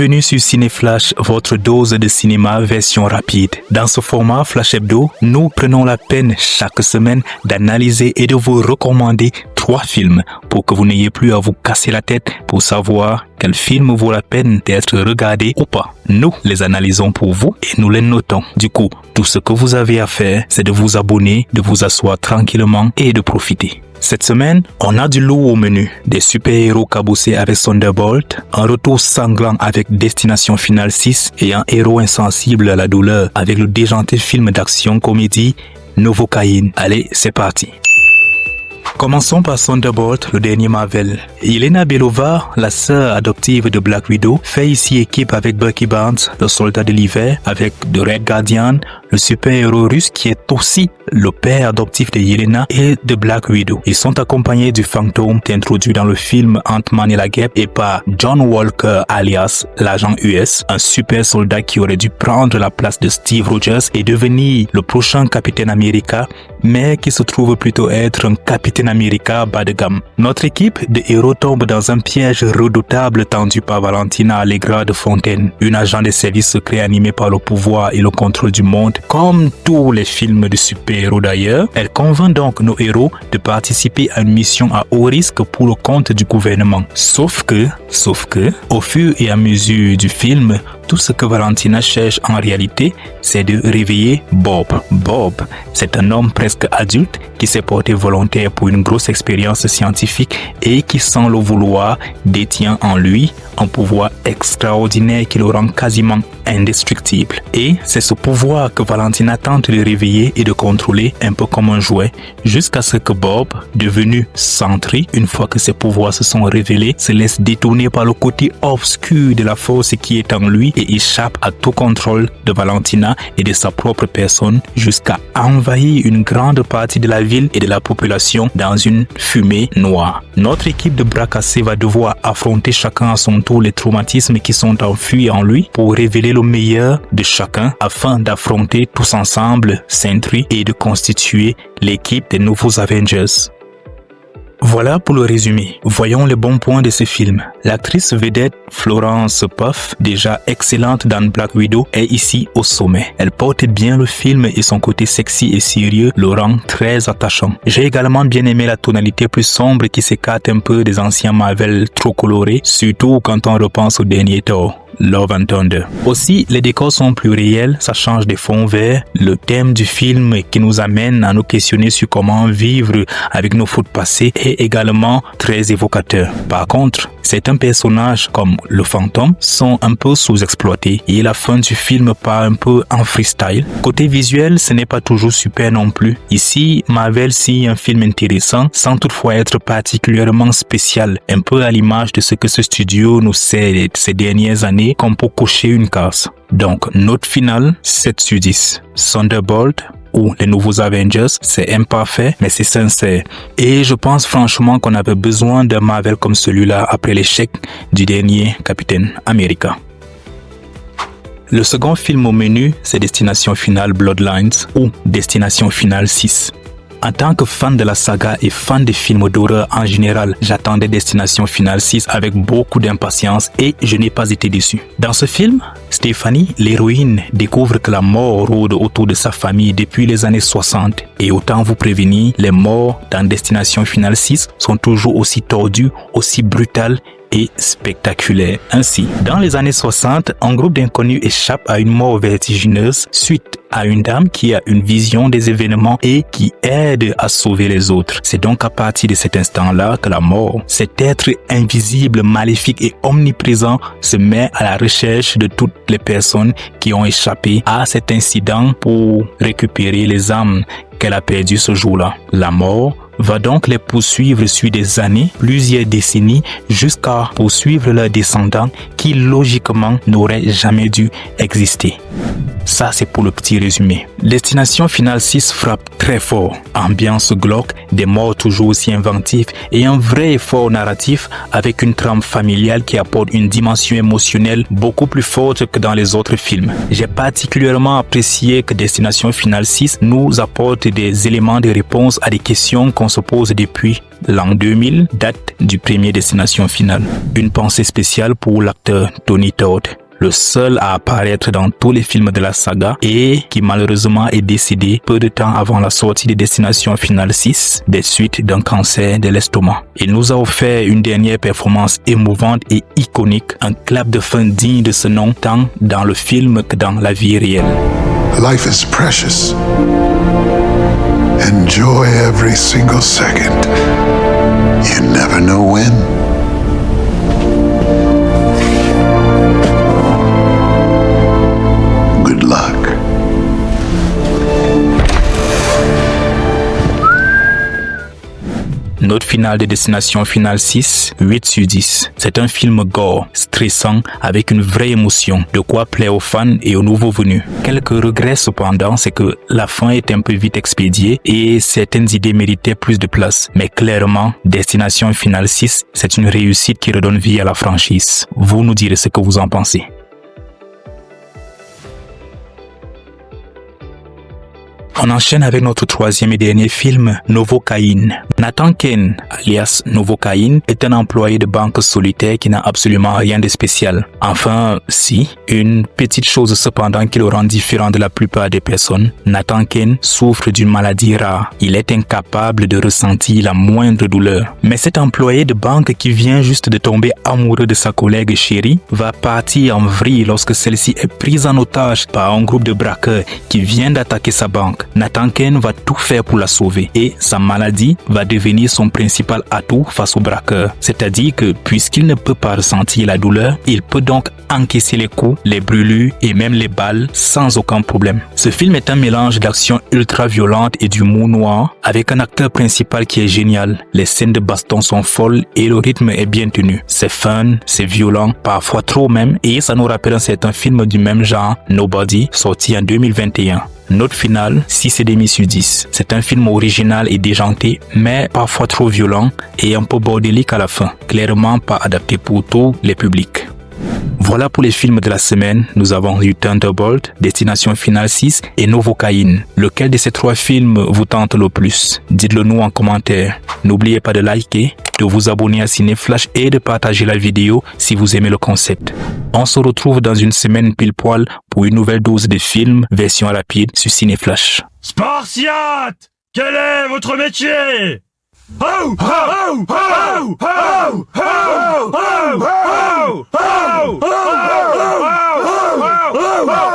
Bienvenue sur Cinéflash, votre dose de cinéma version rapide. Dans ce format Flash Hebdo, nous prenons la peine chaque semaine d'analyser et de vous recommander 3 films pour que vous n'ayez plus à vous casser la tête pour savoir quel film vaut la peine d'être regardé ou pas. Nous les analysons pour vous et nous les notons. Du coup, tout ce que vous avez à faire, c'est de vous abonner, de vous asseoir tranquillement et de profiter. Cette semaine, on a du lourd au menu. Des super-héros cabossés avec Thunderbolt, un retour sanglant avec Destination Finale 6 et un héros insensible à la douleur avec le déjanté film d'action-comédie Novocaine. Allez, c'est parti. Commençons par Thunderbolt, le dernier Marvel. Yelena Belova, la sœur adoptive de Black Widow, fait ici équipe avec Bucky Barnes, le soldat de l'hiver, avec The Red Guardian, le super-héros russe qui est aussi le père adoptif de Yelena et de Black Widow. Ils sont accompagnés du fantôme introduit dans le film Ant-Man et la Guêpe et par John Walker alias l'agent US, un super soldat qui aurait dû prendre la place de Steve Rogers et devenir le prochain Capitaine America, mais qui se trouve plutôt être un Capitaine America bas de gamme. Notre équipe de héros tombe dans un piège redoutable tendu par Valentina Allegra de Fontaine, une agent de service secret animée par le pouvoir et le contrôle du monde. Comme tous les films de super-héros d'ailleurs, elle convainc donc nos héros de participer à une mission à haut risque pour le compte du gouvernement. Sauf que, au fur et à mesure du film, tout ce que Valentina cherche en réalité, c'est de réveiller Bob. Bob, c'est un homme presque adulte qui s'est porté volontaire pour une grosse expérience scientifique et qui, sans le vouloir, détient en lui un pouvoir extraordinaire qui le rend quasiment indestructible. Et c'est ce pouvoir que Valentina tente de réveiller et de contrôler un peu comme un jouet, jusqu'à ce que Bob, devenu centré, une fois que ses pouvoirs se sont révélés, se laisse détourner par le côté obscur de la force qui est en lui et échappe à tout contrôle de Valentina et de sa propre personne jusqu'à envahir une grande partie de la ville et de la population dans une fumée noire. Notre équipe de bras cassés va devoir affronter chacun à son tour les traumatismes qui sont enfuis en lui pour révéler le meilleur de chacun afin d'affronter tous ensemble Sentry et de constituer l'équipe des nouveaux Avengers. Voilà pour le résumé. Voyons les bons points de ce film. L'actrice vedette Florence Pugh, déjà excellente dans Black Widow, est ici au sommet. Elle porte bien le film et son côté sexy et sérieux le rend très attachant. J'ai également bien aimé la tonalité plus sombre qui s'écarte un peu des anciens Marvel trop colorés, surtout quand on repense au dernier Thor. Love and Thunder. Aussi, les décors sont plus réels, ça change des fonds verts. Le thème du film qui nous amène à nous questionner sur comment vivre avec nos fautes passées est également très évocateur. Par contre, certains personnages comme le fantôme sont un peu sous-exploités et la fin du film part un peu en freestyle. Côté visuel, ce n'est pas toujours super non plus. Ici, Marvel signe un film intéressant sans toutefois être particulièrement spécial, un peu à l'image de ce que ce studio nous sert ces dernières années comme pour cocher une case. Donc, note finale, 7 sur 10. Thunderbolt ou les nouveaux Avengers, c'est imparfait, mais c'est sincère. Et je pense franchement qu'on avait besoin d'un Marvel comme celui-là après l'échec du dernier Capitaine America. Le second film au menu, c'est Destination Finale Bloodlines ou Destination Finale 6. En tant que fan de la saga et fan des films d'horreur en général, j'attendais Destination Finale 6 avec beaucoup d'impatience et je n'ai pas été déçu. Dans ce film, Stephanie, l'héroïne, découvre que la mort rôde autour de sa famille depuis les années 60. Et autant vous prévenir, les morts dans Destination Finale 6 sont toujours aussi tordues, aussi brutales et spectaculaire. Ainsi, dans les années 60, un groupe d'inconnus échappe à une mort vertigineuse suite à une dame qui a une vision des événements et qui aide à sauver les autres. C'est donc à partir de cet instant-là que la mort, cet être invisible, maléfique et omniprésent, se met à la recherche de toutes les personnes qui ont échappé à cet incident pour récupérer les âmes qu'elle a perdues ce jour-là. La mort va donc les poursuivre sur des années, plusieurs décennies, jusqu'à poursuivre leurs descendants qui logiquement n'auraient jamais dû exister. Ça, c'est pour le petit résumé. Destination Finale 6 frappe très fort. Ambiance glauque, des morts toujours aussi inventifs et un vrai effort narratif avec une trame familiale qui apporte une dimension émotionnelle beaucoup plus forte que dans les autres films. J'ai particulièrement apprécié que Destination Finale 6 nous apporte des éléments de réponse à des questions qu'on se pose depuis l'an 2000, date du premier Destination Finale. Une pensée spéciale pour l'acteur Tony Todd, le seul à apparaître dans tous les films de la saga et qui malheureusement est décédé peu de temps avant la sortie de Destination Finale 6 des suites d'un cancer de l'estomac. Il nous a offert une dernière performance émouvante et iconique, un clap de fin digne de ce nom tant dans le film que dans la vie réelle. Life is precious. Enjoy every single second. You never know when. Good luck. Note finale de Destination Finale 6, 8 sur 10. C'est un film gore, stressant, avec une vraie émotion, de quoi plaire aux fans et aux nouveaux venus. Quelques regrets cependant, c'est que la fin est un peu vite expédiée et certaines idées méritaient plus de place. Mais clairement, Destination Finale 6, c'est une réussite qui redonne vie à la franchise. Vous nous direz ce que vous en pensez. On enchaîne avec notre troisième et dernier film, Novocaine. Nathan Kane, alias Novocaine, est un employé de banque solitaire qui n'a absolument rien de spécial. Enfin, si, une petite chose cependant qui le rend différent de la plupart des personnes. Nathan Kane souffre d'une maladie rare. Il est incapable de ressentir la moindre douleur. Mais cet employé de banque qui vient juste de tomber amoureux de sa collègue chérie va partir en vrille lorsque celle-ci est prise en otage par un groupe de braqueurs qui vient d'attaquer sa banque. Nathan Kane va tout faire pour la sauver et sa maladie va devenir son principal atout face aux braqueurs. C'est-à-dire que puisqu'il ne peut pas ressentir la douleur, il peut donc encaisser les coups, les brûlures et même les balles sans aucun problème. Ce film est un mélange d'action ultra violente et d'humour noir avec un acteur principal qui est génial. Les scènes de baston sont folles et le rythme est bien tenu. C'est fun, c'est violent, parfois trop même, et ça nous rappelle un certain film du même genre, Nobody, sorti en 2021. Note finale, 6,5 sur 10. C'est un film original et déjanté, mais parfois trop violent et un peu bordélique à la fin. Clairement pas adapté pour tous les publics. Voilà pour les films de la semaine. Nous avons eu Thunderbolt, Destination Finale 6 et Novocaine. Lequel de ces trois films vous tente le plus? Dites-le nous en commentaire. N'oubliez pas de liker, de vous abonner à Cineflash et de partager la vidéo si vous aimez le concept. On se retrouve dans une semaine pile poil pour une nouvelle dose de films version rapide sur Cineflash. Spartiate! Quel est votre métier? Oh! Oh! Oh! Oh! Oh! Oh! Oh! Oh!